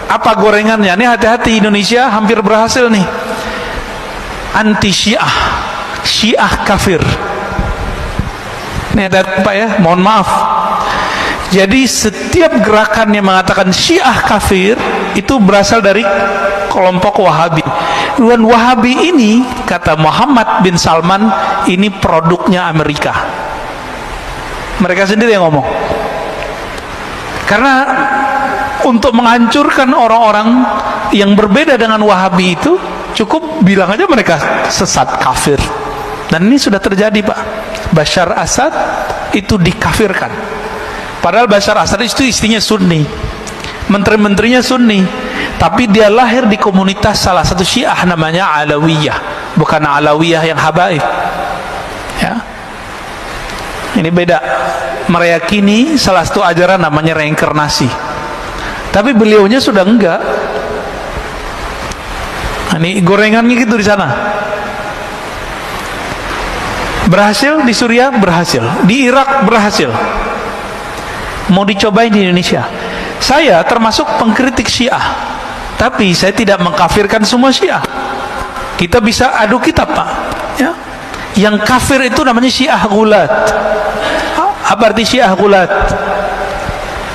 Apa gorengannya? Ini hati-hati, Indonesia hampir berhasil nih. Anti Syiah, Syiah kafir. Ini ada Pak ya, mohon maaf. Jadi setiap gerakan yang mengatakan Syiah kafir itu berasal dari kelompok Wahabi. Dan Wahabi ini, kata Muhammad bin Salman, ini produknya Amerika. Mereka sendiri yang ngomong. Karena untuk menghancurkan orang-orang yang berbeda dengan Wahabi itu, cukup bilang aja mereka sesat, kafir. Dan ini sudah terjadi, Pak. Bashar Assad itu dikafirkan. Padahal Bashar Assad itu istrinya Sunni, menteri-menterinya Sunni, tapi dia lahir di komunitas salah satu Syiah namanya Alawiyah, bukan Alawiyah yang habaib ya. Ini beda. Meyakini salah satu ajaran namanya reinkarnasi, tapi beliaunya sudah enggak. Ini gorengannya gitu di sana. Berhasil di Suriah, berhasil di Irak, berhasil. Mau dicobain di Indonesia. Saya termasuk pengkritik Syiah, tapi saya tidak mengkafirkan semua Syiah. Kita bisa adu kitab, Pak ya. Yang kafir itu namanya Syiah Gulat. Apa arti Syiah Gulat?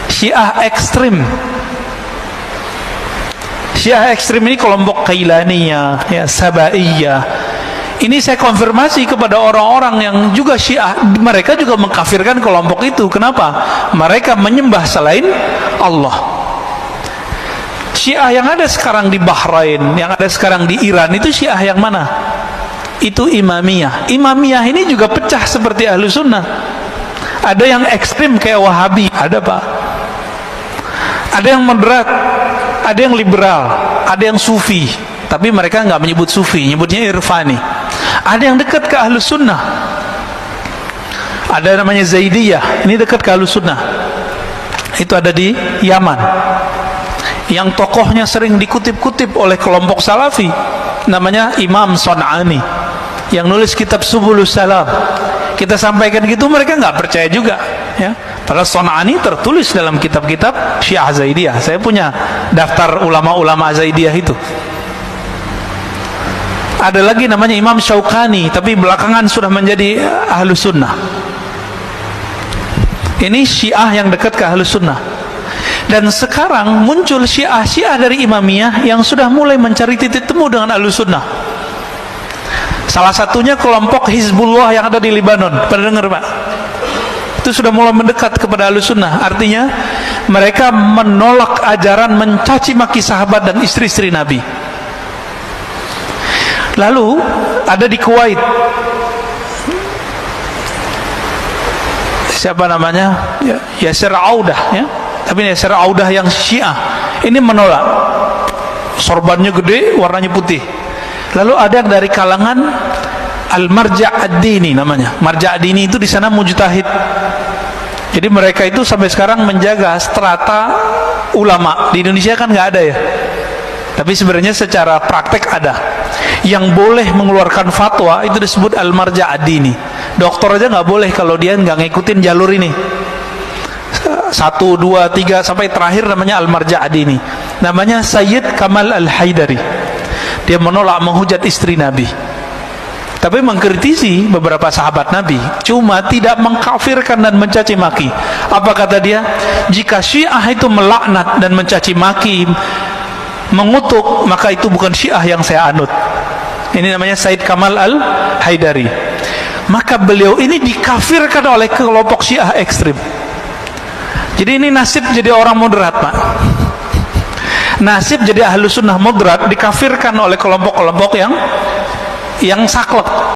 Syiah ekstrim. Syiah ekstrim ini kelompok Kailaniyah ya, Sabaiyah. Ini saya konfirmasi kepada orang-orang yang juga Syiah, mereka juga mengkafirkan kelompok itu. Kenapa? Mereka menyembah selain Allah. Syiah yang ada sekarang di Bahrain, yang ada sekarang di Iran, itu Syiah yang mana? Itu Imamiyah. Imamiyah ini juga pecah seperti Ahlu Sunnah. Ada yang ekstrim kayak Wahabi, ada Pak. Ada yang moderat, ada yang liberal, ada yang Sufi. Tapi mereka nggak menyebut Sufi, nyebutnya Irfani. Ada yang dekat ke Ahlus Sunnah. Ada namanya Zaidiyah, ini dekat ke Ahlus Sunnah. Itu ada di Yaman. Yang tokohnya sering dikutip-kutip oleh kelompok Salafi, namanya Imam Son'ani, yang nulis kitab Subulus Salam. Kita sampaikan gitu, mereka nggak percaya juga ya. Padahal Son'ani tertulis dalam kitab-kitab Syiah Zaidiyah. Saya punya daftar ulama-ulama Zaidiyah itu. Ada lagi namanya Imam Syaukani, tapi belakangan sudah menjadi Ahlus Sunnah. Ini Syiah yang dekat ke Ahlus Sunnah. Dan sekarang muncul Syiah dari Imamiyah yang sudah mulai mencari titik temu dengan Ahlus Sunnah. Salah satunya kelompok Hizbullah yang ada di Lebanon. Pernah dengar, Pak? Itu sudah mulai mendekat kepada Ahlus Sunnah. Artinya mereka menolak ajaran mencaci maki sahabat dan istri-istri Nabi. Lalu ada di Kuwait, siapa namanya? Yasir Audah ya. Tapi Yasir Audah yang Syiah ini menolak. Sorbannya gede, warnanya putih. Lalu ada yang dari kalangan Al-Marja' Ad-Dini namanya. Marja' Ad-Dini itu di sana mujtahid. Jadi mereka itu sampai sekarang menjaga strata ulama. Di Indonesia kan nggak ada ya. Tapi sebenarnya secara praktek ada. Yang boleh mengeluarkan fatwa itu disebut Al-Marja' Ad-Dini. Dokter aja nggak boleh kalau dia nggak ngikutin jalur ini. 1, 2, 3 sampai terakhir namanya Al-Marja' Ad-Dini. Namanya Sayyid Kamal Al-Haidari. Dia menolak menghujat istri Nabi, tapi mengkritisi beberapa sahabat Nabi, cuma tidak mengkafirkan dan mencaci maki. Apa kata dia? Jika Syiah itu melaknat dan mencaci maki, mengutuk, maka itu bukan Syiah yang saya anut. Ini namanya Sayyid Kamal Al-Haidari. Maka beliau ini dikafirkan oleh kelompok Syiah ekstrim. Jadi ini nasib jadi orang moderat, Pak. Nasib jadi Ahlus Sunnah moderat dikafirkan oleh kelompok-kelompok yang saklek.